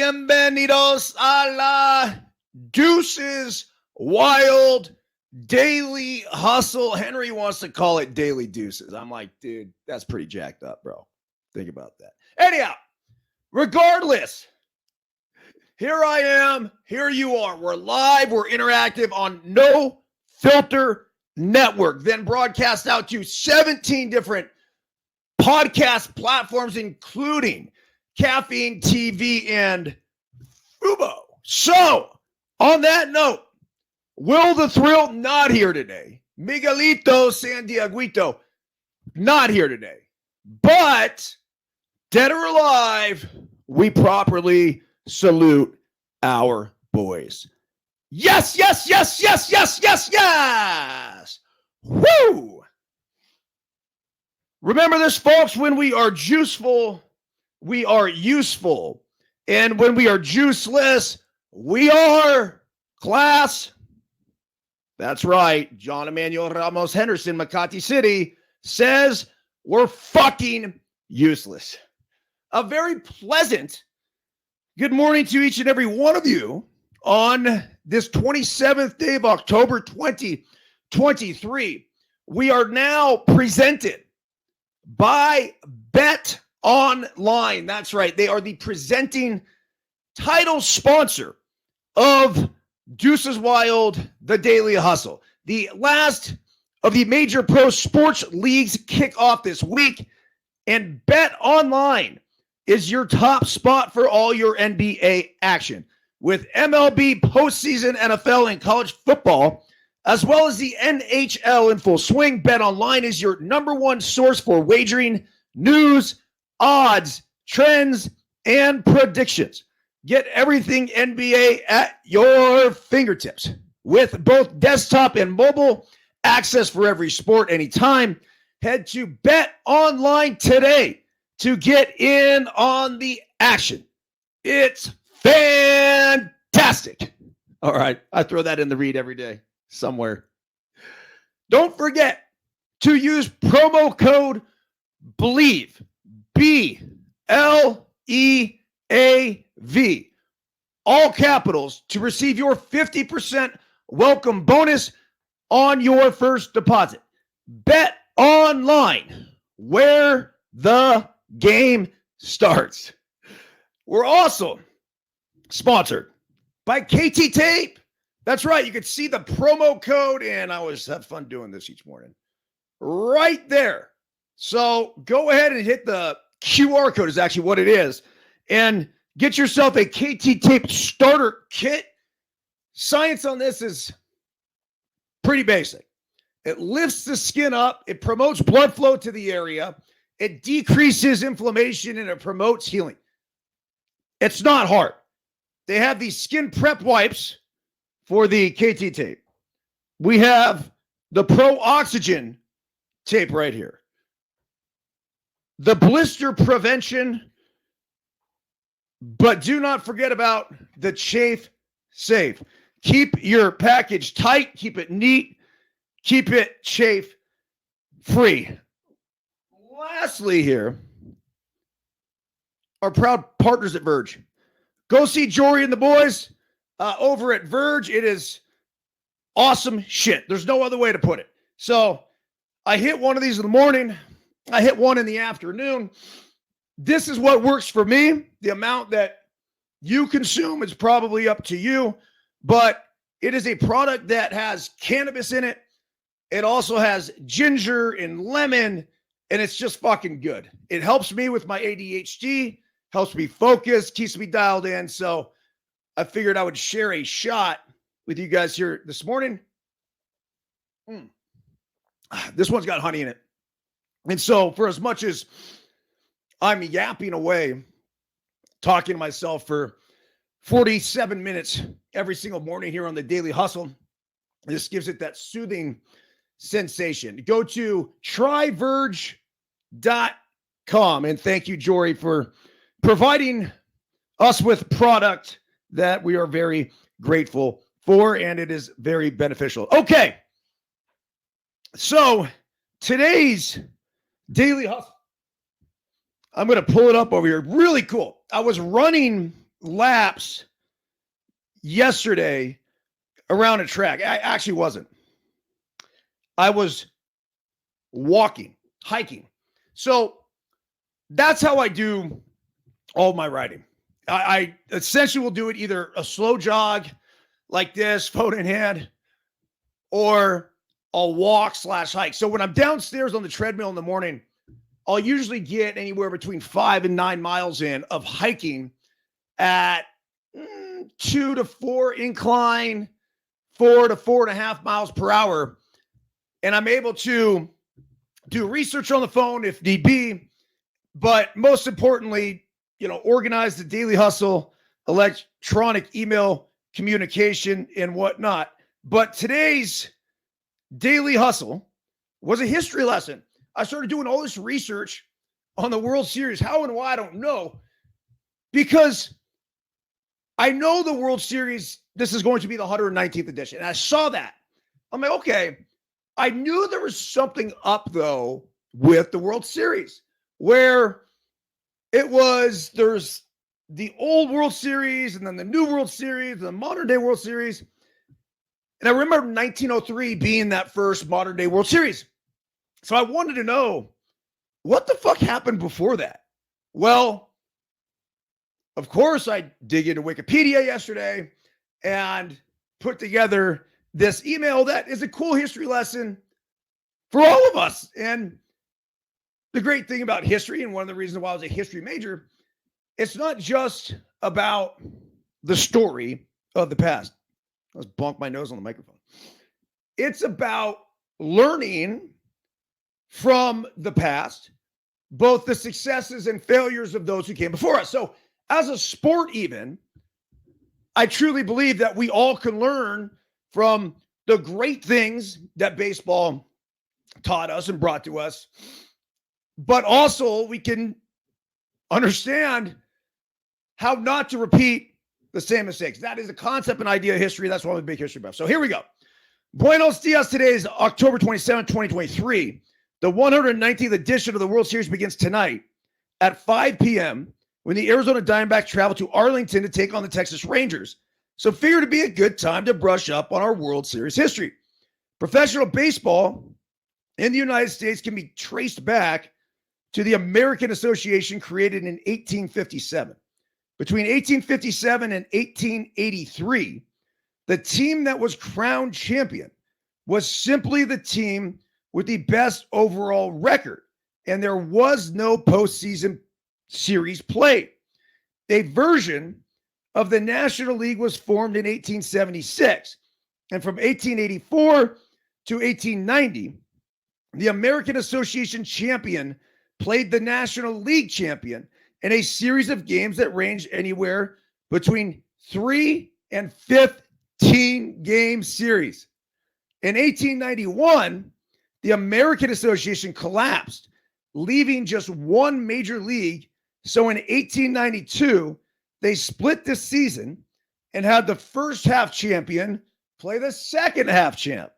Bienvenidos a la Deuces Wild Daily Hustle. Henry wants to call it Daily Deuces. I'm like, dude, that's pretty jacked up, bro. Think about that. Anyhow, regardless, here I am. Here you are. We're live. We're interactive on No Filter Network, then broadcast out to 17 different podcast platforms, including Caffeine TV and Fubo. So, on that note, Will the Thrill not here today. Miguelito Santiaguito not here today. But, dead or alive, we properly salute our boys. Yes, yes, yes, yes, yes, yes, yes. Woo! Remember this, folks, when we are juiceful, we are useful. And when we are juiceless, we are class. That's right. John Emmanuel Ramos Henderson, Makati City, says we're fucking useless. A very pleasant good morning to each and every one of you on this 27th day of October 2023. We are now presented by Bet Online. That's right. They are the presenting title sponsor of Deuces Wild, the Daily Hustle. The last of the major pro sports leagues kick off this week, and Bet Online is your top spot for all your NBA action. With MLB postseason, NFL, and college football, as well as the NHL in full swing, Bet Online is your number one source for wagering, news, odds, trends, and predictions. Get everything NBA at your fingertips. With both desktop and mobile access for every sport anytime, head to Bet Online today to get in on the action. It's fantastic. All right, I throw that in the read every day somewhere. Don't forget to use promo code BELIEVE, BLEAV, all capitals, to receive your 50% welcome bonus on your first deposit. Bet Online, where the game starts. We're also sponsored by KT Tape. That's right. You can see the promo code, and I always have fun doing this each morning. Right there. So go ahead and hit the QR code is actually what it is, and get yourself a KT Tape starter kit. Science on this is pretty basic. It lifts the skin up. It promotes blood flow to the area. It decreases inflammation, and it promotes healing. It's not hard. They have these skin prep wipes for the KT tape. We have the Pro Oxygen tape right here. The blister prevention, but do not forget about the chafe safe. Keep your package tight, keep it neat, keep it chafe free. Lastly here, our proud partners at Verge. Go see Jory and the boys over at Verge. It is awesome shit. There's no other way to put it. So I hit one of these in the morning. I hit one in the afternoon. This is what works for me. The amount that you consume is probably up to you, but it is a product that has cannabis in it. It also has ginger and lemon, and it's just fucking good. It helps me with my ADHD, helps me focus, keeps me dialed in. So I figured I would share a shot with you guys here this morning. This one's got honey in it. And so for as much as I'm yapping away, talking to myself for 47 minutes every single morning here on the Daily Hustle, this gives it that soothing sensation. Go to tryverge.com, and thank you, Jory, for providing us with product that we are very grateful for, and it is very beneficial. Okay, so today's Daily Hustle, I'm going to pull it up over here. Really cool. I was running laps yesterday around a track. I actually wasn't. I was walking, hiking. So that's how I do all my riding. I essentially will do it either a slow jog like this, phone in hand, or I'll walk / hike. So when I'm downstairs on the treadmill in the morning, I'll usually get anywhere between 5 and 9 miles in of hiking at 2 to 4 incline, 4 to 4.5 miles per hour. And I'm able to do research on the phone if need be. But most importantly, organize the daily hustle, electronic email communication and whatnot. But today's daily hustle was a history lesson. I started doing all this research on the World Series. How and why, I don't know. Because I know the World Series, this is going to be the 119th edition. And I saw that. I'm like, okay. I knew there was something up, though, with the World Series, where there's the old World Series and then the new World Series, the modern day World Series. And I remember 1903 being that first modern day World Series. So I wanted to know, what the fuck happened before that? Well, of course, I dig into Wikipedia yesterday and put together this email that is a cool history lesson for all of us. And the great thing about history, and one of the reasons why I was a history major, it's not just about the story of the past. I was bonking my nose on the microphone. It's about learning from the past, both the successes and failures of those who came before us. So as a sport even, I truly believe that we all can learn from the great things that baseball taught us and brought to us, but also we can understand how not to repeat the same mistakes. That is a concept and idea of history. That's why I'm a big history buff. So here we go. Buenos dias. Today is October 27, 2023. The 119th edition of the World Series begins tonight at 5 p.m. when the Arizona Diamondbacks travel to Arlington to take on the Texas Rangers. So figured to be a good time to brush up on our World Series history. Professional baseball in the United States can be traced back to the American Association created in 1857. Between 1857 and 1883, the team that was crowned champion was simply the team with the best overall record, and there was no postseason series played. A version of the National League was formed in 1876, and from 1884 to 1890, the American Association champion played the National League champion in a series of games that ranged anywhere between 3 and 15 game series. In 1891, the American Association collapsed, leaving just one major league. So in 1892, they split the season and had the first half champion play the second half champ.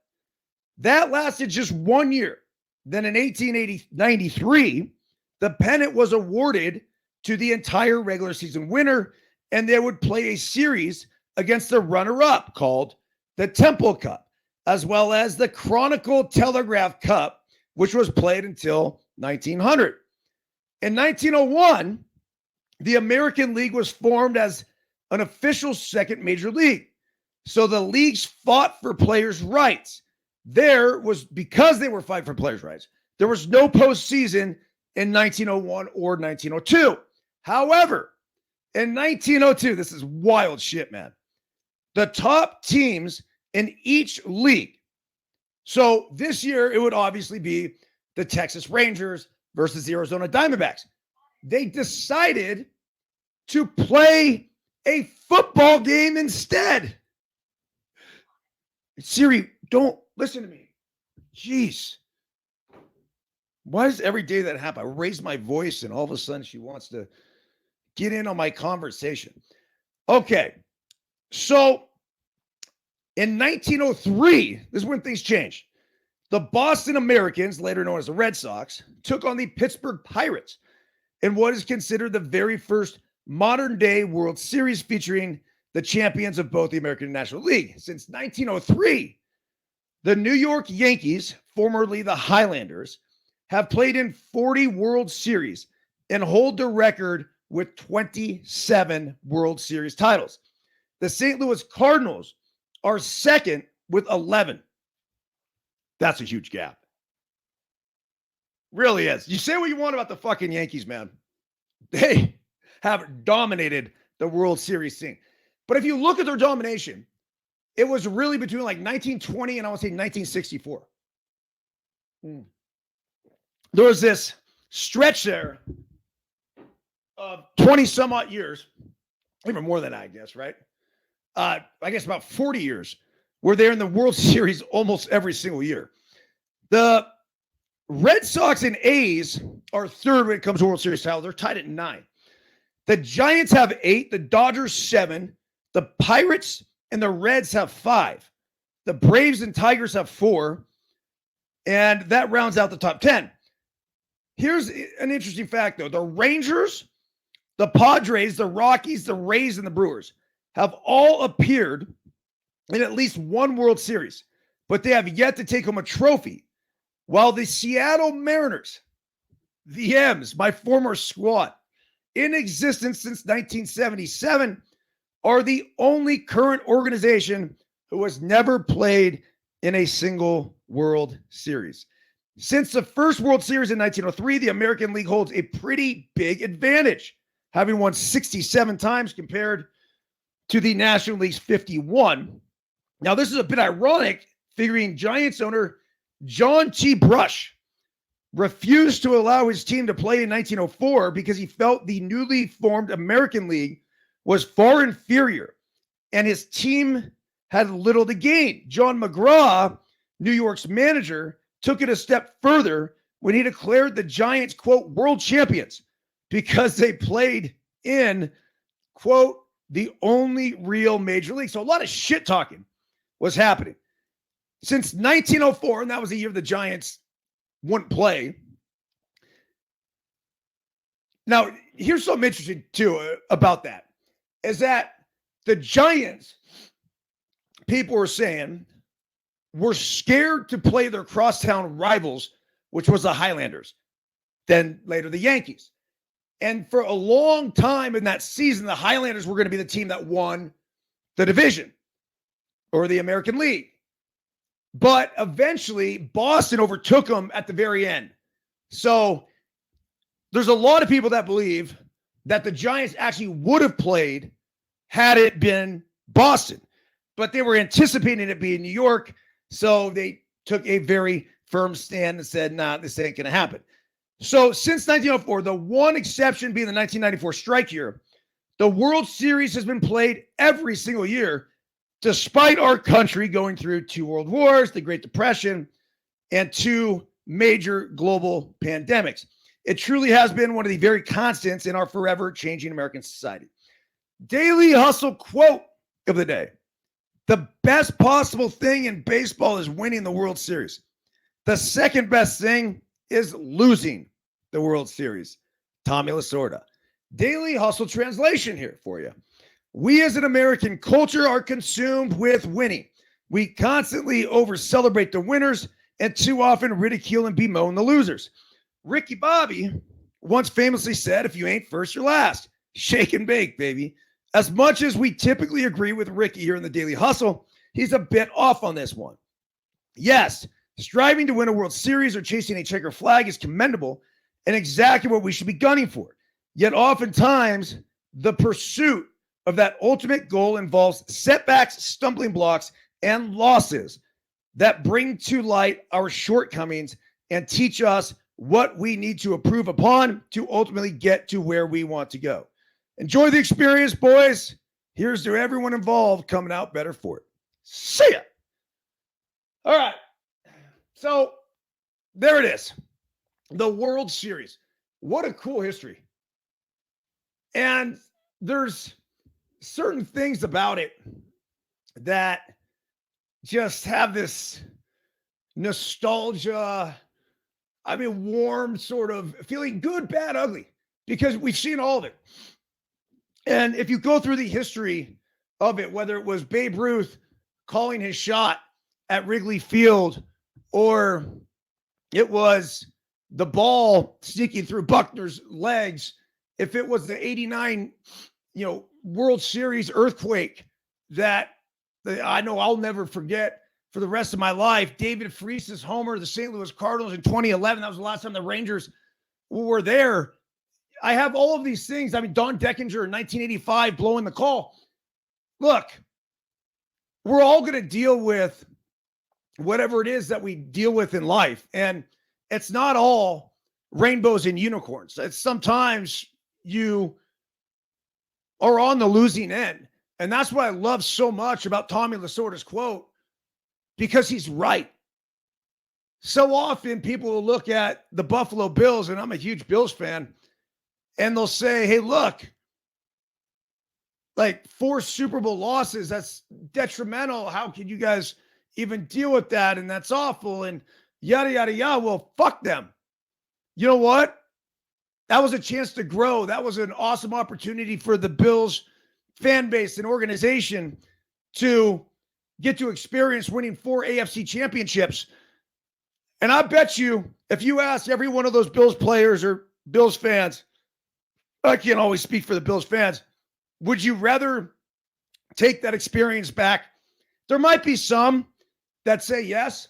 That lasted just 1 year. Then in 1893, the pennant was awarded to the entire regular season winner, and they would play a series against the runner-up called the Temple Cup, as well as the Chronicle Telegraph Cup, which was played until 1900. In 1901, the American League was formed as an official second major league. So the leagues fought for players' rights. Because they were fighting for players' rights, there was no postseason in 1901 or 1902. However, in 1902, this is wild shit, man. The top teams in each league. So this year, it would obviously be the Texas Rangers versus the Arizona Diamondbacks. They decided to play a football game instead. Siri, don't listen to me. Jeez. Why does every day that happen? I raise my voice and all of a sudden she wants to get in on my conversation. Okay. So in 1903, this is when things changed. The Boston Americans, later known as the Red Sox, took on the Pittsburgh Pirates in what is considered the very first modern day World Series featuring the champions of both the American National League. Since 1903, the New York Yankees, formerly the Highlanders, have played in 40 World Series and hold the record with 27 World Series titles. The St. Louis Cardinals are second with 11. That's a huge gap. Really is. You say what you want about the fucking Yankees, man. They have dominated the World Series scene. But if you look at their domination, it was really between like 1920 and I would say 1964. There was this stretch there of 20 some odd years, even more than that, I guess, right? I guess about 40 years, where they're in the World Series almost every single year. The Red Sox and A's are third when it comes to World Series titles. They're tied at 9. The Giants have 8, the Dodgers 7, the Pirates and the Reds have 5. The Braves and Tigers have 4, and that rounds out the top 10. Here's an interesting fact, though. The Rangers, the Padres, the Rockies, the Rays, and the Brewers have all appeared in at least one World Series, but they have yet to take home a trophy. While the Seattle Mariners, the M's, my former squad, in existence since 1977, are the only current organization who has never played in a single World Series. Since the first World Series in 1903, the American League holds a pretty big advantage, having won 67 times compared to the National League's 51. Now, this is a bit ironic, figuring Giants owner John T. Brush refused to allow his team to play in 1904 because he felt the newly formed American League was far inferior and his team had little to gain. John McGraw, New York's manager, took it a step further when he declared the Giants, quote, world champions because they played in, quote, the only real major league. So a lot of shit talking was happening. Since 1904, and that was the year the Giants wouldn't play. Now, here's something interesting, too, about that, is that the Giants, people were saying, were scared to play their crosstown rivals, which was the Highlanders, then later the Yankees. And for a long time in that season, the Highlanders were going to be the team that won the division or the American League. But eventually, Boston overtook them at the very end. So there's a lot of people that believe that the Giants actually would have played had it been Boston. But they were anticipating it being New York, so they took a very firm stand and said, nah, this ain't going to happen. So since 1904, the one exception being the 1994 strike year, the World Series has been played every single year, despite our country going through 2 world wars, the Great Depression, and 2 major global pandemics. It truly has been one of the very constants in our forever changing American society. Daily Hustle quote of the day: the best possible thing in baseball is winning the World Series. The second best thing is losing the World Series. Tommy Lasorda. Daily Hustle translation here for you. We as an American culture are consumed with winning. We constantly over-celebrate the winners and too often ridicule and bemoan the losers. Ricky Bobby once famously said, if you ain't first, you're last. Shake and bake, baby. As much as we typically agree with Ricky here in the Daily Hustle, he's a bit off on this one. Yes, striving to win a World Series or chasing a checker flag is commendable and exactly what we should be gunning for. Yet oftentimes, the pursuit of that ultimate goal involves setbacks, stumbling blocks, and losses that bring to light our shortcomings and teach us what we need to improve upon to ultimately get to where we want to go. Enjoy the experience, boys. Here's to everyone involved coming out better for it. See ya. All right. So there it is. The World Series. What a cool history. And there's certain things about it that just have this nostalgia, warm sort of feeling, good, bad, ugly, because we've seen all of it. And if you go through the history of it, whether it was Babe Ruth calling his shot at Wrigley Field, or it was the ball sneaking through Buckner's legs, if it was the 89, World Series earthquake that I know I'll never forget for the rest of my life, David Freese's homer, the St. Louis Cardinals in 2011, that was the last time the Rangers were there. I have all of these things. I mean, Don Deckinger in 1985 blowing the call. Look, we're all going to deal with whatever it is that we deal with in life. And it's not all rainbows and unicorns. It's sometimes you are on the losing end. And that's what I love so much about Tommy Lasorda's quote, because he's right. So often people will look at the Buffalo Bills, and I'm a huge Bills fan, and they'll say, hey, look, like 4 Super Bowl losses, that's detrimental. How can you guys even deal with that? And that's awful. And yada, yada, yada. Well, fuck them. You know what? That was a chance to grow. That was an awesome opportunity for the Bills fan base and organization to get to experience winning 4 AFC championships. And I bet you, if you ask every one of those Bills players or Bills fans, I can't always speak for the Bills fans, would you rather take that experience back? There might be some that say yes,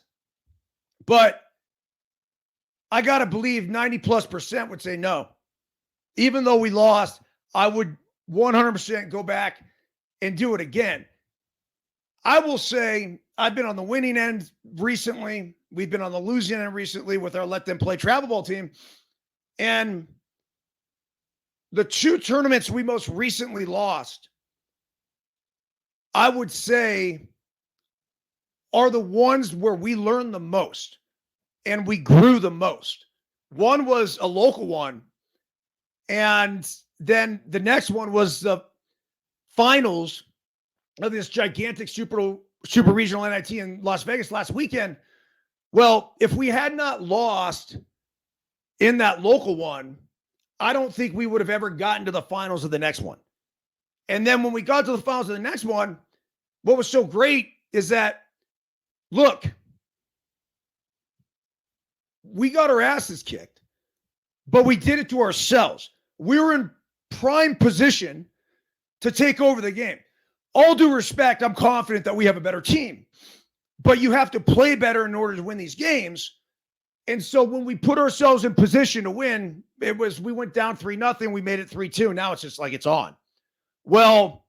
but I got to believe 90+% would say no. Even though we lost, I would 100% go back and do it again. I will say I've been on the winning end recently. We've been on the losing end recently with our Let Them Play travel ball team. And the 2 tournaments we most recently lost, I would say, are the ones where we learned the most and we grew the most. One was a local one, and then the next one was the finals of this gigantic super regional NIT in Las Vegas last weekend. Well, if we had not lost in that local one, I don't think we would have ever gotten to the finals of the next one. And then when we got to the finals of the next one, what was so great is that, look, we got our asses kicked, but we did it to ourselves. We were in prime position to take over the game. All due respect, I'm confident that we have a better team, but you have to play better in order to win these games. And so when we put ourselves in position to win, we went down 3-0. We made it 3-2. Now it's just like it's on. Well,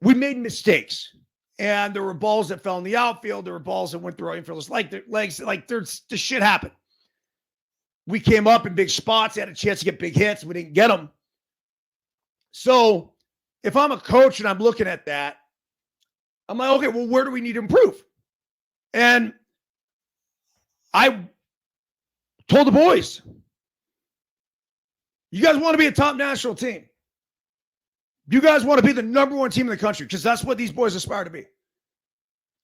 we made mistakes. And there were balls that fell in the outfield. There were balls that went through our infielders' legs. Like, the shit happened. We came up in big spots. Had a chance to get big hits. We didn't get them. So if I'm a coach and I'm looking at that, I'm like, okay, well, where do we need to improve? And I told the boys, you guys want to be a top national team. You guys want to be the number 1 team in the country, because that's what these boys aspire to be.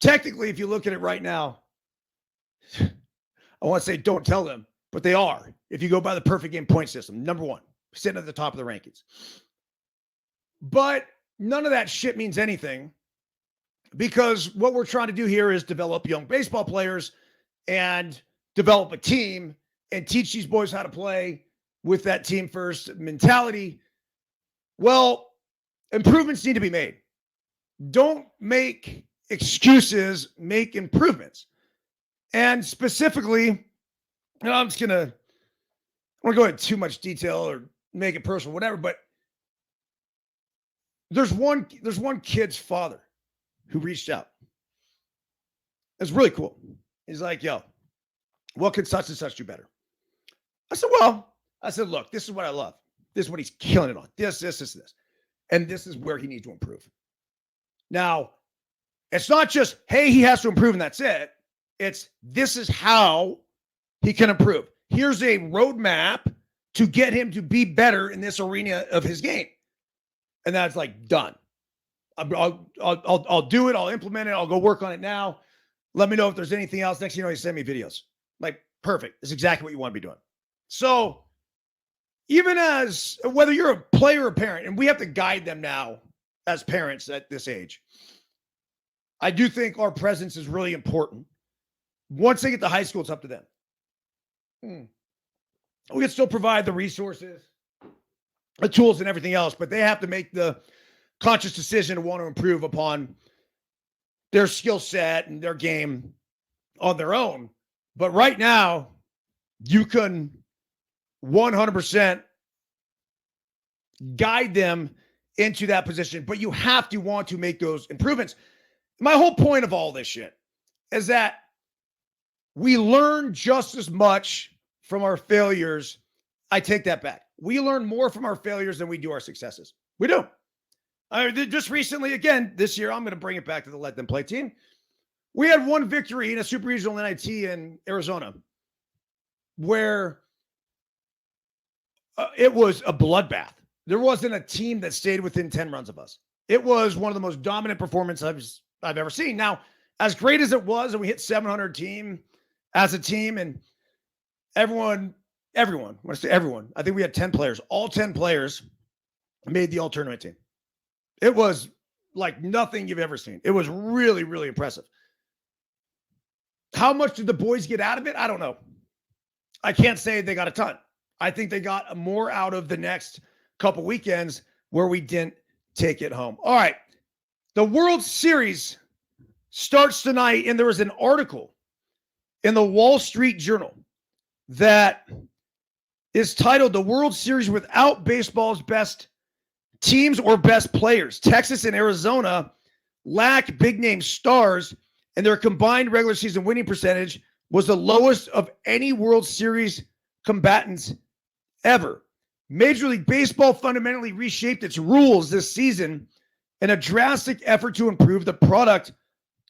Technically, if you look at it right now, I want to say don't tell them, but they are. If you go by the perfect game point system, number 1, sitting at the top of the rankings. But none of that shit means anything, because what we're trying to do here is develop young baseball players and develop a team and teach these boys how to play with that team first mentality. Well, improvements need to be made. Don't make excuses, make improvements. And specifically, and I'm just going to, I don't want to go into too much detail or make it personal, whatever, but there's one kid's father who reached out. It's really cool. He's like, yo, what could such and such do better? I said, look, this is what I love. This is what he's killing it on. This. And this is where he needs to improve. Now, it's not just, hey, he has to improve and that's it. It's, this is how he can improve. Here's a roadmap to get him to be better in this arena of his game. And that's like done. I'll do it. I'll implement it. I'll go work on it now. Let me know if there's anything else. Next thing you know, you send me videos. Like, perfect. That's exactly what you want to be doing. So even as whether you're a player or a parent, and we have to guide them now as parents at this age. I do think our presence is really important. Once they get to high school, it's up to them. We can still provide the resources, the tools, and everything else, but they have to make the conscious decision to want to improve upon their skill set and their game on their own. But right now, you can 100% guide them into that position, but you have to want to make those improvements. My whole point of all this shit is that we learn just as much from our failures. I take that back. We learn more from our failures than we do our successes. We do. Just recently, again, this year, I'm going to bring it back to the Let Them Play team. We had one victory in a super regional NIT in Arizona where it was a bloodbath. There wasn't a team that stayed within 10 runs of us. It was one of the most dominant performances I've ever seen. Now, as great as it was, and we hit 700 team as a team, and everyone, when I say everyone, I think we had 10 players. All 10 players made the all-tournament team. It was like nothing you've ever seen. It was really, really impressive. How much did the boys get out of it? I don't know. I can't say they got a ton. I think they got more out of the next couple weekends where we didn't take it home. All right. The World Series starts tonight, and there was an article in the Wall Street Journal that is titled "The World Series Without Baseball's Best Teams or Best Players. Texas and Arizona lack big-name stars, and their combined regular season winning percentage was the lowest of any World Series combatants ever. Major League Baseball fundamentally reshaped its rules this season in a drastic effort to improve the product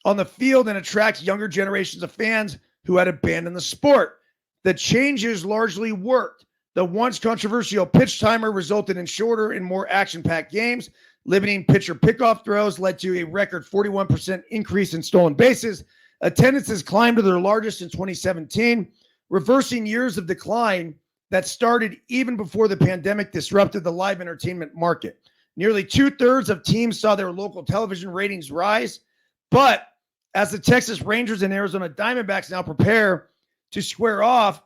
on the field and attract younger generations of fans who had abandoned the sport. The changes largely worked. The once controversial pitch timer resulted in shorter and more action-packed games. Limiting pitcher pickoff throws led to a record 41% increase in stolen bases. Attendances climbed to their largest in 2017, reversing years of decline that started even before the pandemic disrupted the live entertainment market. Nearly 2/3 of teams saw their local television ratings rise, but as the Texas Rangers and Arizona Diamondbacks now prepare to square off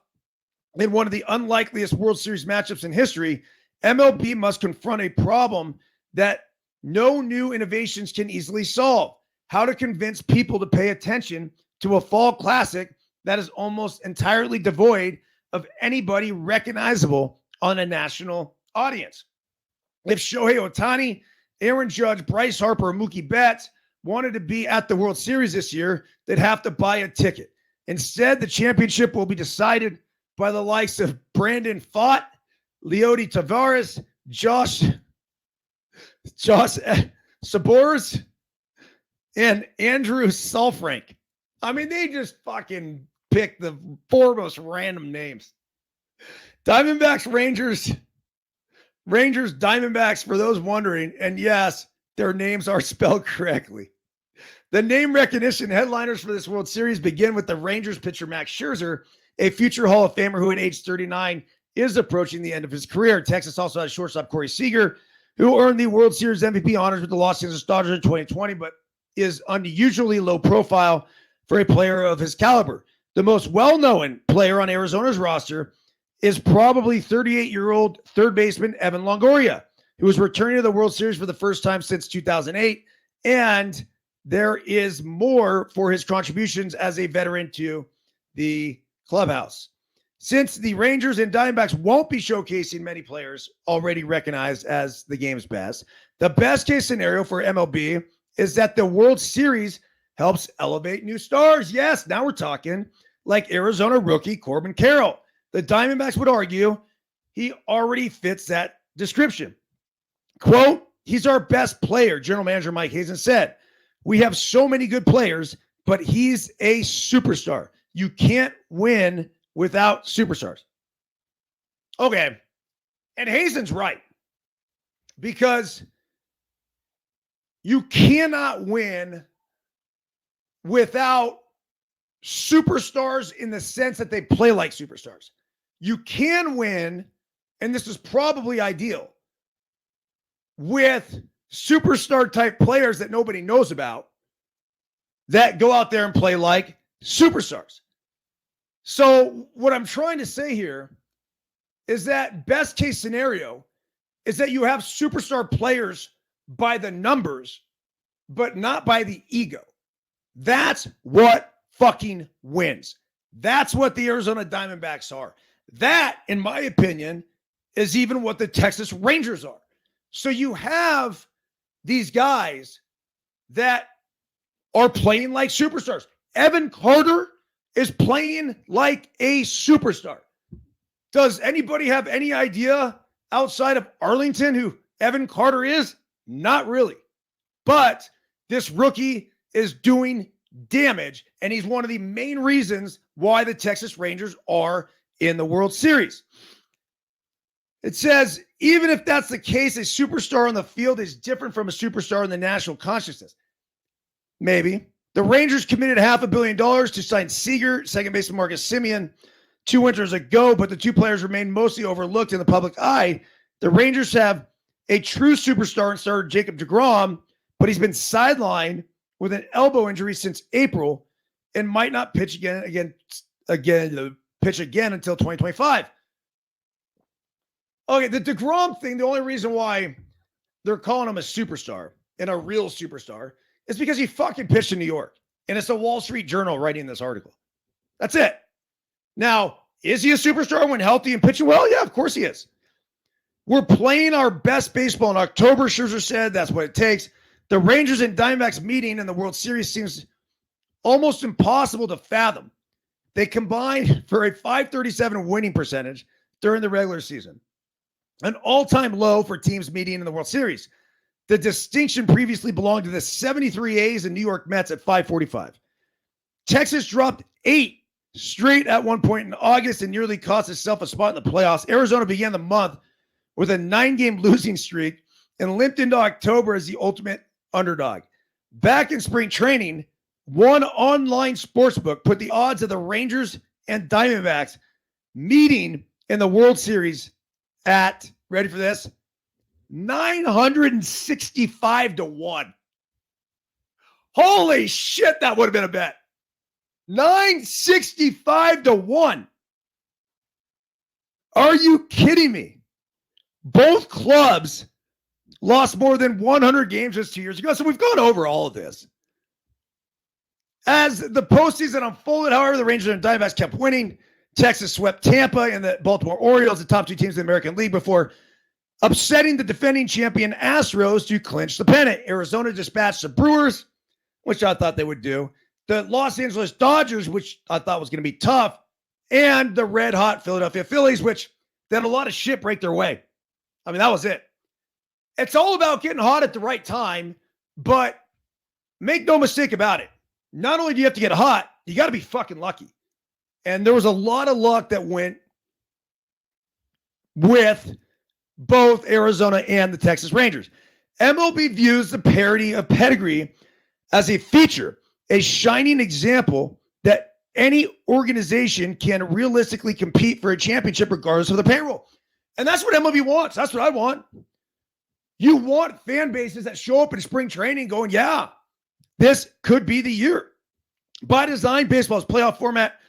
in one of the unlikeliest World Series matchups in history, MLB must confront a problem that no new innovations can easily solve: how to convince people to pay attention to a fall classic that is almost entirely devoid of anybody recognizable on a national audience. If Shohei Ohtani, Aaron Judge, Bryce Harper, or Mookie Betts wanted to be at the World Series this year, they'd have to buy a ticket. Instead, the championship will be decided by the likes of Brandon Pfaadt, Leody Taveras, Josh Sabors, and Andrew Saalfrank. I mean, they just fucking picked the four most random names. Diamondbacks, Rangers, Diamondbacks, for those wondering. And yes, their names are spelled correctly. The name recognition headliners for this World Series begin with the Rangers pitcher Max Scherzer, a future Hall of Famer who at age 39 is approaching the end of his career. Texas also has shortstop Corey Seager, who earned the World Series MVP honors with the Los Angeles Dodgers in 2020, but is unusually low profile for a player of his caliber. The most well-known player on Arizona's roster is probably 38-year-old third baseman Evan Longoria, who is returning to the World Series for the first time since 2008. And there is more for his contributions as a veteran to the clubhouse. Since the Rangers and Diamondbacks won't be showcasing many players already recognized as the game's best, the best case scenario for MLB is that the World Series helps elevate new stars. Yes, now we're talking, like Arizona rookie Corbin Carroll. The Diamondbacks would argue he already fits that description. Quote, "He's our best player," General Manager Mike Hazen said. "We have so many good players, but he's a superstar. You can't win without superstars." Okay. And Hazen's right, because you cannot win without superstars in the sense that they play like superstars. You can win and this is probably ideal, with superstar type players that nobody knows about that go out there and play like superstars. So what I'm trying to say here is that best case scenario is that you have superstar players by the numbers, but not by the ego. That's what fucking wins. That's what the Arizona Diamondbacks are. That, in my opinion, is even what the Texas Rangers are. So you have these guys that are playing like superstars. Evan Carter is playing like a superstar. Does anybody have any idea outside of Arlington who Evan Carter is? Not really. But this rookie is doing damage, and he's one of the main reasons why the Texas Rangers are in the World Series. It says, even if that's the case, a superstar on the field is different from a superstar in the national consciousness. Maybe. The Rangers committed $500 million to sign Seager, second baseman Marcus Semien, 2 winters ago, but the two players remain mostly overlooked in the public eye. The Rangers have a true superstar in starter Jacob deGrom, but he's been sidelined with an elbow injury since April and might not pitch again until 2025. Okay, the deGrom thing, the only reason why they're calling him a superstar and a real superstar is because he fucking pitched in New York. And it's the Wall Street Journal writing this article. That's it. Now, is he a superstar when healthy and pitching well? Yeah, of course he is. We're playing our best baseball in October, Scherzer said. That's what it takes. The Rangers and Diamondbacks meeting in the World Series seems almost impossible to fathom. They combined for a .537 winning percentage during the regular season, an all-time low for teams meeting in the World Series. The distinction previously belonged to the 73 A's and New York Mets at .545. Texas dropped 8 straight at one point in August and nearly cost itself a spot in the playoffs. Arizona began the month with a 9-game losing streak and limped into October as the ultimate underdog. Back in spring training, one online sportsbook put the odds of the Rangers and Diamondbacks meeting in the World Series at, ready for this, 965 to 1. Holy shit, that would have been a bet. 965 to 1. Are you kidding me? Both clubs lost more than 100 games just 2 years ago. So we've gone over all of this. As the postseason unfolded, however, the Rangers and Diamondbacks kept winning. Texas swept Tampa and the Baltimore Orioles, the top two teams in the American League, before upsetting the defending champion Astros to clinch the pennant. Arizona dispatched the Brewers, which I thought they would do. The Los Angeles Dodgers, which I thought was going to be tough, and the red-hot Philadelphia Phillies, which they had a lot of shit break their way. I mean, that was it. It's all about getting hot at the right time, but make no mistake about it. Not only do you have to get hot, you got to be fucking lucky. And there was a lot of luck that went with both Arizona and the Texas Rangers. MLB views the parity of pedigree as a feature, a shining example that any organization can realistically compete for a championship regardless of the payroll. And that's what MLB wants. That's what I want. You want fan bases that show up in spring training going, yeah, this could be the year. By design, baseball's playoff format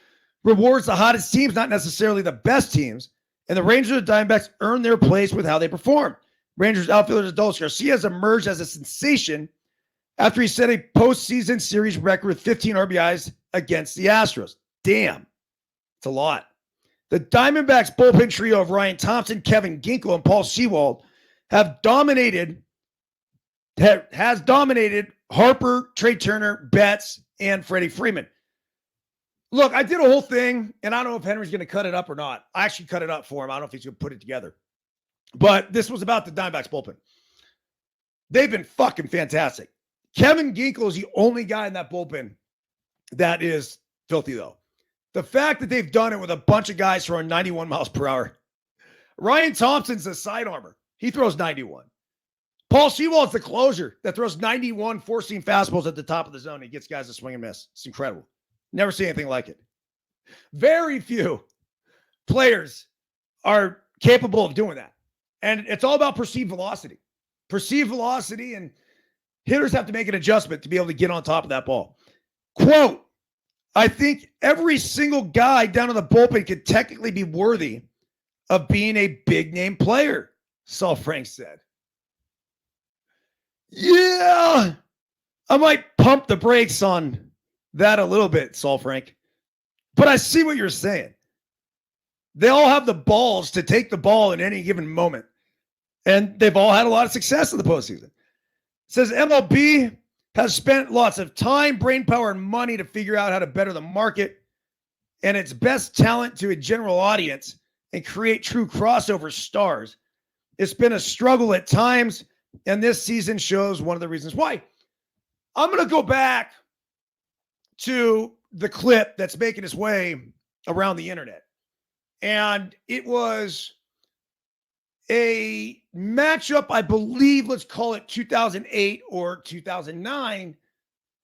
rewards the hottest teams, not necessarily the best teams. And the Rangers and Diamondbacks earn their place with how they perform. Rangers outfielder Adolis Garcia has emerged as a sensation after he set a postseason series record with 15 RBIs against the Astros. Damn. It's a lot. The Diamondbacks bullpen trio of Ryan Thompson, Kevin Ginkel, and Paul Sewald has dominated Harper, Trey Turner, Betts, and Freddie Freeman. Look, I did a whole thing, and I don't know if Henry's going to cut it up or not. I actually cut it up for him. I don't know if he's going to put it together. But this was about the Diamondbacks bullpen. They've been fucking fantastic. Kevin Ginkel is the only guy in that bullpen that is filthy, though. The fact that they've done it with a bunch of guys throwing 91 miles per hour. Ryan Thompson's a side armor. He throws 91. Paul Sewald's the closer that throws 91 four-seam fastballs at the top of the zone. He gets guys to swing and miss. It's incredible. Never seen anything like it. Very few players are capable of doing that. And it's all about perceived velocity. Perceived velocity, and hitters have to make an adjustment to be able to get on top of that ball. Quote, I think every single guy down in the bullpen could technically be worthy of being a big name player, Saul Frank said. Yeah, I might pump the brakes on that a little bit, Saul Frank. But I see what you're saying. They all have the balls to take the ball in any given moment. And they've all had a lot of success in the postseason. It says MLB has spent lots of time, brain power, and money to figure out how to better the market and its best talent to a general audience and create true crossover stars. It's been a struggle at times, and this season shows one of the reasons why. I'm going to go back to the clip that's making its way around the internet. And it was a matchup, I believe, let's call it 2008 or 2009,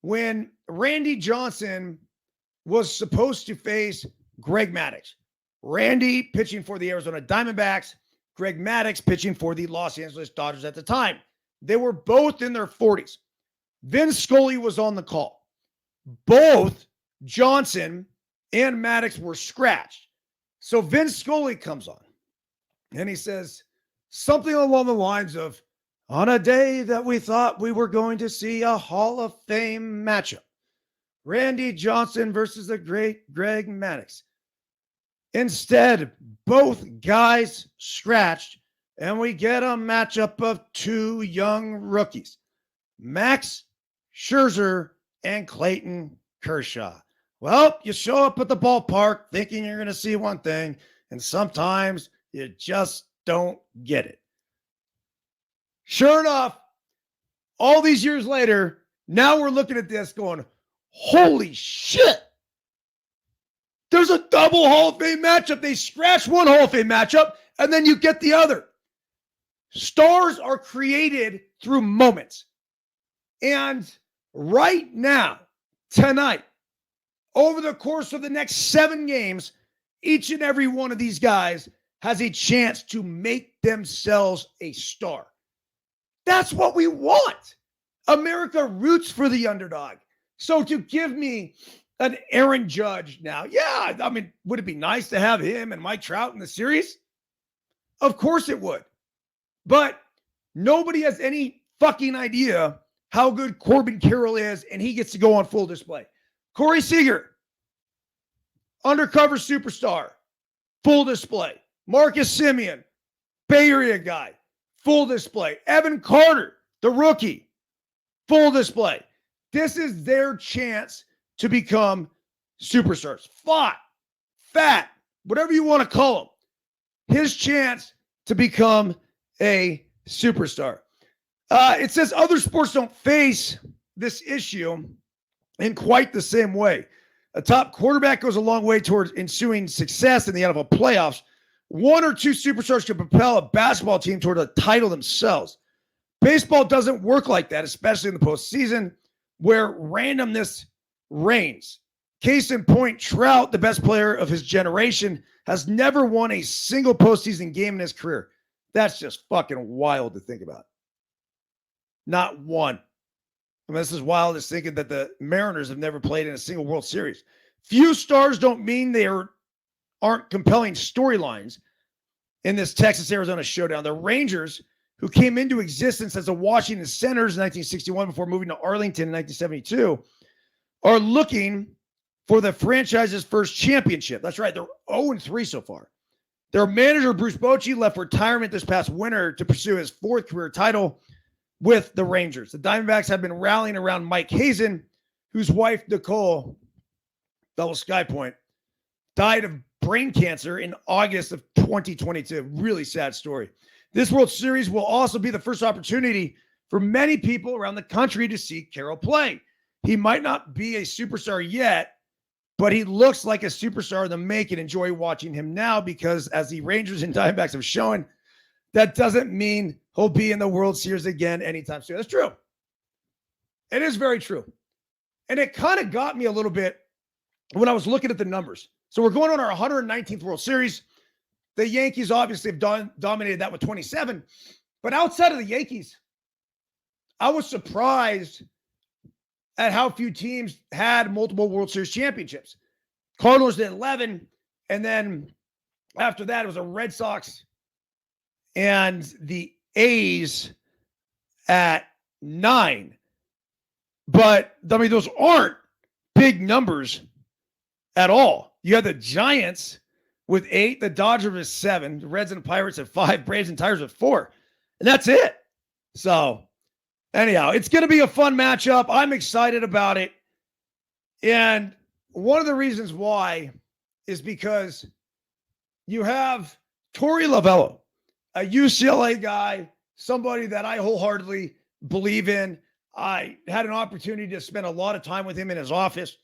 when Randy Johnson was supposed to face Greg Maddux. Randy pitching for the Arizona Diamondbacks, Greg Maddux pitching for the Los Angeles Dodgers at the time. They were both in their 40s. Vin Scully was on the call. Both Johnson and Maddux were scratched. So Vin Scully comes on and he says something along the lines of, on a day that we thought we were going to see a Hall of Fame matchup, Randy Johnson versus the great Greg Maddux. Instead, both guys scratched, and we get a matchup of two young rookies, Max Scherzer and Clayton Kershaw. Well, you show up at the ballpark thinking you're going to see one thing, and sometimes you just don't get it. Sure enough, all these years later, now we're looking at this going, holy shit. There's a double Hall of Fame matchup. They scratch one Hall of Fame matchup, and then you get the other. Stars are created through moments. And right now, tonight, over the course of the next 7 games, each and every one of these guys has a chance to make themselves a star. That's what we want. America roots for the underdog. So to give me an Aaron Judge now, yeah, I mean, would it be nice to have him and Mike Trout in the series? Of course it would. But nobody has any fucking idea how good Corbin Carroll is, and he gets to go on full display. Corey Seager, undercover superstar, full display. Marcus Semien, Bay Area guy, full display. Evan Carter, the rookie, full display. This is their chance to become superstars. Fat, whatever you want to call them. His chance to become a superstar. It says other sports don't face this issue in quite the same way. A top quarterback goes a long way towards ensuing success in the NFL playoffs. One or two superstars can propel a basketball team toward a title themselves. Baseball doesn't work like that, especially in the postseason, where randomness reigns. Case in point, Trout, the best player of his generation, has never won a single postseason game in his career. That's just fucking wild to think about. Not one. I mean, this is wild as thinking that the Mariners have never played in a single World Series. Few stars don't mean they aren't compelling storylines in this Texas-Arizona showdown. The Rangers, who came into existence as the Washington Senators in 1961 before moving to Arlington in 1972, are looking for the franchise's first championship. That's right. They're 0-3 so far. Their manager, Bruce Bochy, left retirement this past winter to pursue his 4th career title with the Rangers. The Diamondbacks have been rallying around Mike Hazen, whose wife, Nicole, fellow Sky Point, died of brain cancer in August of 2022. Really sad story. This World Series will also be the first opportunity for many people around the country to see Carroll play. He might not be a superstar yet, but he looks like a superstar in the making. Enjoy watching him now because, as the Rangers and Diamondbacks have shown, that doesn't mean he'll be in the World Series again anytime soon. That's true. It is very true. And it kind of got me a little bit when I was looking at the numbers. So we're going on our 119th World Series. The Yankees obviously have dominated that with 27. But outside of the Yankees, I was surprised at how few teams had multiple World Series championships. Cardinals did 11, and then after that, it was the Red Sox and the A's at 9. But, I mean, those aren't big numbers at all. You have the Giants with 8, the Dodgers with 7, the Reds and the Pirates at 5, Braves and Tigers with 4. And that's it. So, anyhow, it's going to be a fun matchup. I'm excited about it. And one of the reasons why is because you have Torey Lovullo, a UCLA guy, somebody that I wholeheartedly believe in. I had an opportunity to spend a lot of time with him in his office.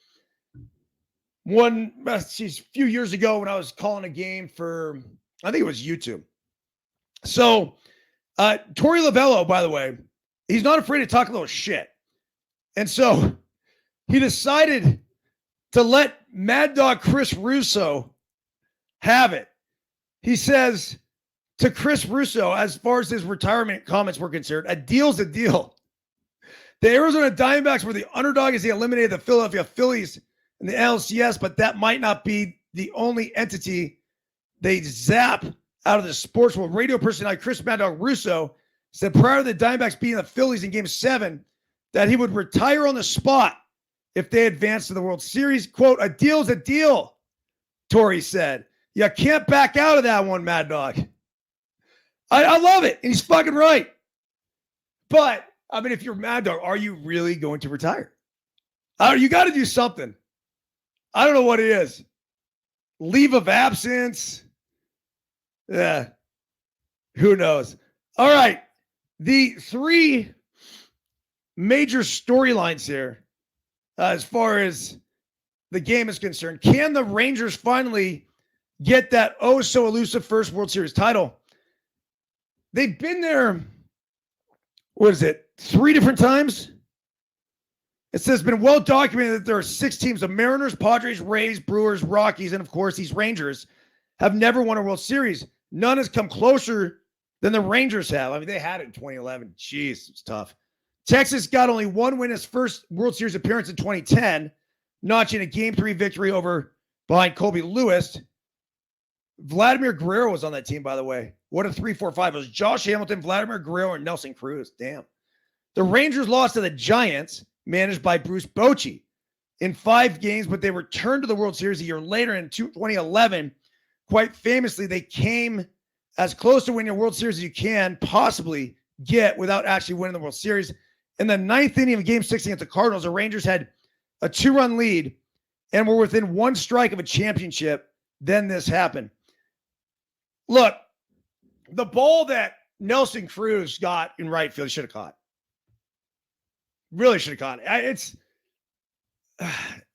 A few years ago when I was calling a game for, I think it was YouTube. So, Torey Lovullo, by the way, he's not afraid to talk a little shit. And so he decided to let Mad Dog Chris Russo have it. He says to Chris Russo, as far as his retirement comments were concerned, a deal's a deal. The Arizona Diamondbacks were the underdog as they eliminated the Philadelphia Phillies in the LCS, but that might not be the only entity they zap out of the sports world. Radio personality Chris Mad Dog Russo said prior to the Diamondbacks beating the Phillies in Game 7 that he would retire on the spot if they advanced to the World Series. Quote, a deal's a deal, Torey said. You can't back out of that one, Mad Dog. I love it. And he's fucking right. But, I mean, if you're Mad Dog, are you really going to retire? You got to do something. I don't know what it is. Leave of absence. Yeah. Who knows? All right. The 3 major storylines here as far as the game is concerned. Can the Rangers finally get that oh-so-elusive first World Series title? They've been there, 3 different times? It says, been well documented that there are 6 teams, the Mariners, Padres, Rays, Brewers, Rockies, and of course these Rangers have never won a World Series. None has come closer than the Rangers have. I mean, they had it in 2011. Jeez, it's tough. Texas got only 1 win, his first World Series appearance in 2010, notching a Game 3 victory behind Colby Lewis. Vladimir Guerrero was on that team, by the way. What a 3-4-5. It was Josh Hamilton, Vladimir Guerrero, and Nelson Cruz. Damn. The Rangers lost to the Giants, managed by Bruce Bochy, in 5 games, but they returned to the World Series a year later in 2011. Quite famously, they came as close to winning a World Series as you can possibly get without actually winning the World Series. In the 9th inning of Game 6 against the Cardinals, the Rangers had a 2-run lead and were within 1 strike of a championship. Then this happened. Look, the ball that Nelson Cruz got in right field, he should have caught. Really should have caught it.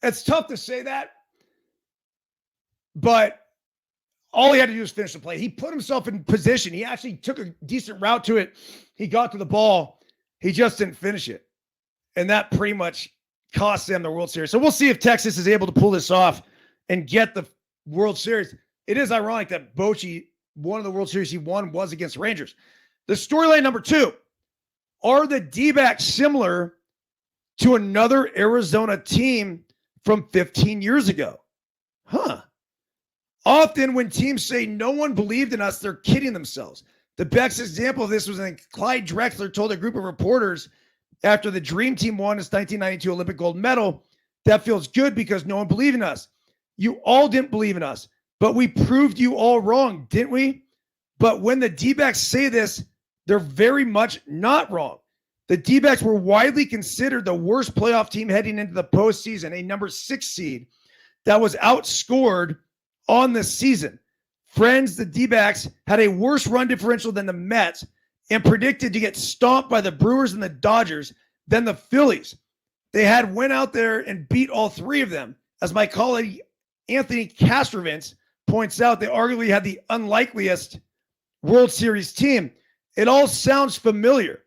It's tough to say that, but all he had to do was finish the play. He put himself in position. He actually took a decent route to it. He got to the ball. He just didn't finish it. And that pretty much cost them the World Series. So we'll see if Texas is able to pull this off and get the World Series. It is ironic that Bochy, one of the World Series he won was against Rangers. The storyline number 2, are the D-backs similar to another Arizona team from 15 years ago? Often when teams say no one believed in us, they're kidding themselves. The best example of this was when Clyde Drexler told a group of reporters after the Dream Team won its 1992 Olympic gold medal, that feels good because no one believed in us. You all didn't believe in us, but we proved you all wrong, didn't we? But when the D-backs say this, they're very much not wrong. The D-backs were widely considered the worst playoff team heading into the postseason, a number 6 seed that was outscored on this season. Friends, the D-backs had a worse run differential than the Mets and predicted to get stomped by the Brewers and the Dodgers than the Phillies. They had went out there and beat all 3 of them. As my colleague Anthony Castrovins points out, they arguably had the unlikeliest World Series team. It all sounds familiar.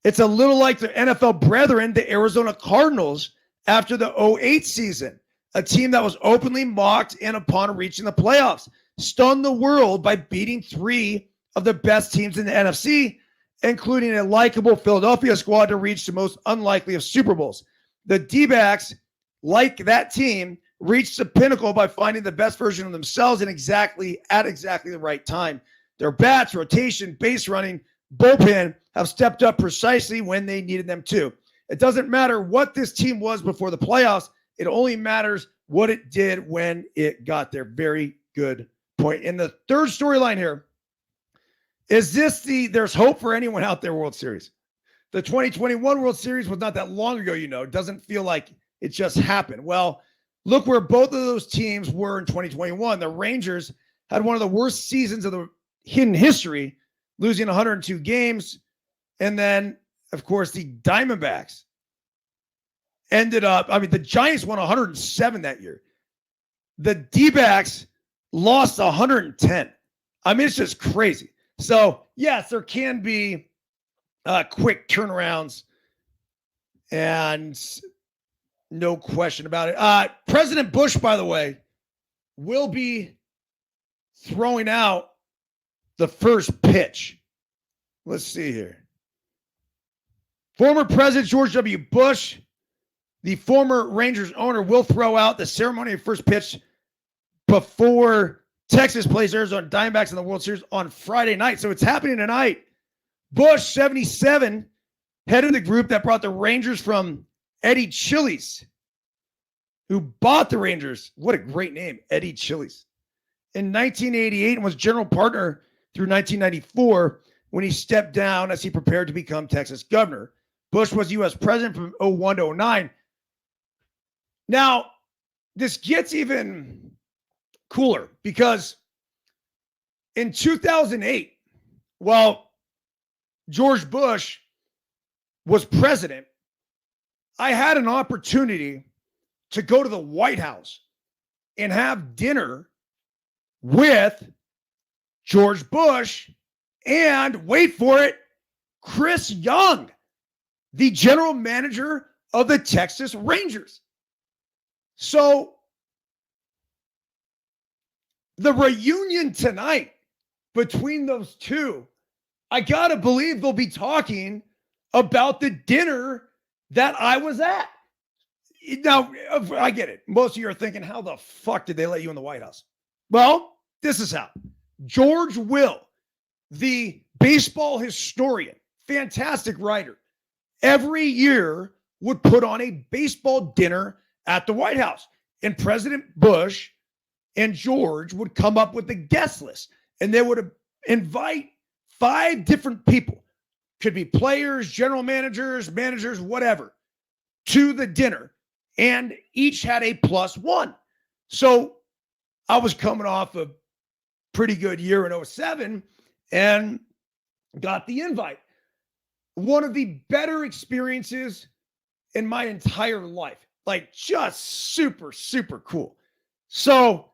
It's a little like the NFL brethren, the Arizona Cardinals, after the 2008 season, a team that was openly mocked and upon reaching the playoffs. stunned the world by beating 3 of the best teams in the NFC, including a likable Philadelphia squad to reach the most unlikely of Super Bowls. The D-backs, like that team, reached the pinnacle by finding the best version of themselves at exactly the right time. Their bats, rotation, base running, bullpen have stepped up precisely when they needed them to. It doesn't matter what this team was before the playoffs. It only matters what it did when it got there. Very good point. And the third storyline here is this: there's hope for anyone out there World Series. The 2021 World Series was not that long ago, It doesn't feel like it just happened. Well, look where both of those teams were in 2021. The Rangers had one of the worst seasons of the hidden history, losing 102 games. And then, of course, the Diamondbacks ended up, the Giants won 107 that year. The D-backs lost 110. It's just crazy. So, yes, there can be quick turnarounds, and no question about it. President Bush, by the way, will be throwing out the first pitch. Let's see here. Former President George W. Bush, the former Rangers owner, will throw out the ceremony of first pitch before Texas plays Arizona Diamondbacks in the World Series on Friday night. So it's happening tonight. Bush, 77, head of the group that brought the Rangers from Eddie Chili's, who bought the Rangers. What a great name, Eddie Chili's. In 1988, and was general partner through 1994 when he stepped down as he prepared to become Texas governor. Bush was U.S. president from 01 to 09. Now, this gets even cooler because in 2008, while George Bush was president, I had an opportunity to go to the White House and have dinner with George Bush and, wait for it, Chris Young, the general manager of the Texas Rangers. So the reunion tonight between those two, I got to believe they'll be talking about the dinner that I was at. Now, I get it. Most of you are thinking, how the fuck did they let you in the White House? Well, this is how. George Will, the baseball historian, fantastic writer, every year would put on a baseball dinner at the White House. And President Bush and George would come up with the guest list. And they would invite 5 different people. Could be players, general managers, whatever, to the dinner. And each had a +1. So I was coming off a pretty good year in 07 and got the invite. One of the better experiences in my entire life. Like, just super, super cool. So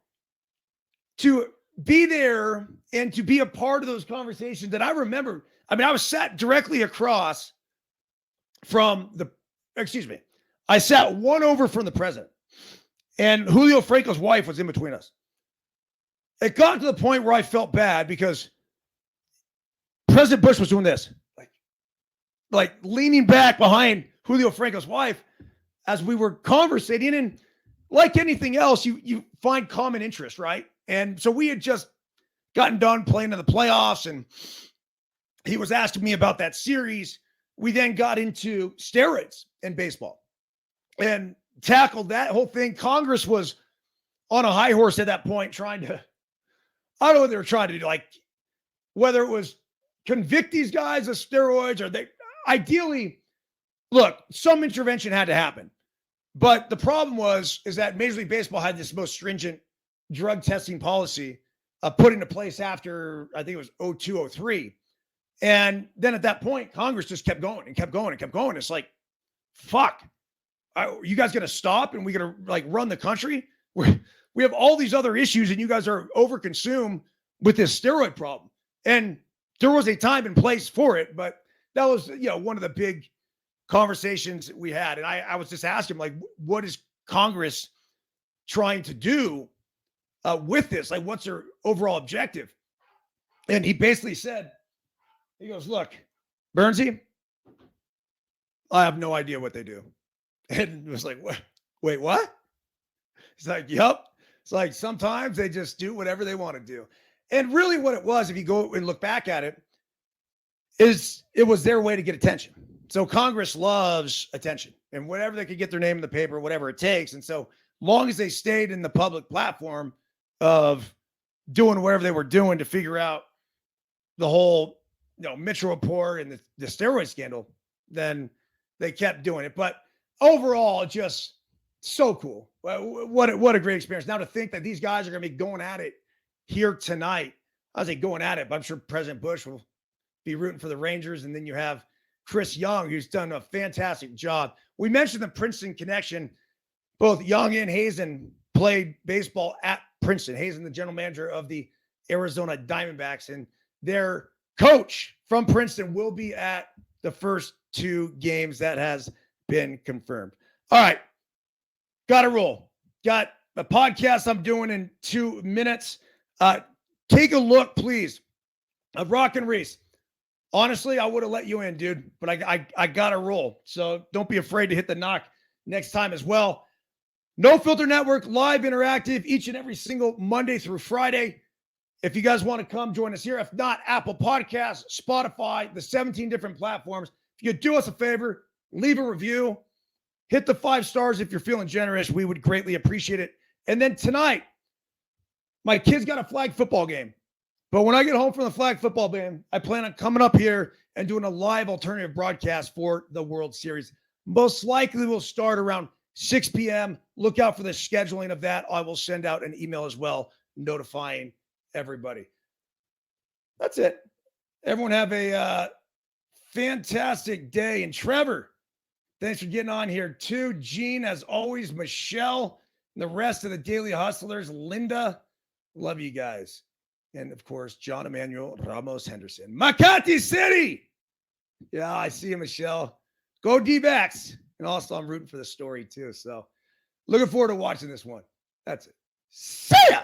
to be there and to be a part of those conversations that I remember, I was sat directly across from I sat one over from the president, and Julio Franco's wife was in between us. It got to the point where I felt bad because President Bush was doing this, like leaning back behind Julio Franco's wife as we were conversating. And like anything else, you find common interest, right? And so we had just gotten done playing in the playoffs, and he was asking me about that series. We then got into steroids in baseball and tackled that whole thing. Congress was on a high horse at that point, trying to, I don't know what they were trying to do, like whether it was convict these guys of steroids or they ideally, look, some intervention had to happen. But the problem is that Major League Baseball had this most stringent drug testing policy put into place after, I think it was 02, 03. And then at that point, Congress just kept going and kept going and kept going. It's like, fuck, you guys going to stop and we're going to run the country? We have all these other issues and you guys are overconsumed with this steroid problem. And there was a time and place for it, but that was, one of the big conversations we had. And I was just asking him, what is Congress trying to do with this? Like, what's their overall objective? And he basically said, he goes, look, Byrnesy, I have no idea what they do. And it was like, what? Wait, what? He's like, yep. It's like sometimes they just do whatever they want to do. And really what it was, if you go and look back at it, is it was their way to get attention. So Congress loves attention, and whatever they could get their name in the paper, whatever it takes. And so long as they stayed in the public platform of doing whatever they were doing to figure out the whole, Mitchell report and the steroid scandal, then they kept doing it. But overall, just so cool. What a great experience. Now to think that these guys are going to be going at it here tonight. I was like going at it, but I'm sure President Bush will be rooting for the Rangers. And then you have Chris Young, who's done a fantastic job. We mentioned the Princeton connection. Both Young and Hazen played baseball at Princeton. Hazen, the general manager of the Arizona Diamondbacks, and their coach from Princeton will be at the first 2 games. That has been confirmed. All right. Got to roll. Got a podcast I'm doing in 2 minutes. Take a look, please, of Rock and Reese. Honestly, I would have let you in, dude, but I got to roll. So don't be afraid to hit the knock next time as well. No Filter Network, live interactive each and every single Monday through Friday. If you guys want to come join us here, if not, Apple Podcasts, Spotify, the 17 different platforms. If you could do us a favor, leave a review, hit the 5 stars if you're feeling generous. We would greatly appreciate it. And then tonight, my kid's got a flag football game. But when I get home from the flag football game, I plan on coming up here and doing a live alternative broadcast for the World Series. Most likely we'll start around 6 p.m. Look out for the scheduling of that. I will send out an email as well notifying everybody. That's it. Everyone have a fantastic day. And Trevor, thanks for getting on here too. Gene, as always, Michelle, and the rest of the Daily Hustlers, Linda, love you guys. And of course, John Emmanuel Ramos Henderson. Makati City. Yeah, I see you, Michelle. Go D-backs. And also, I'm rooting for the story too. So looking forward to watching this one. That's it. See ya.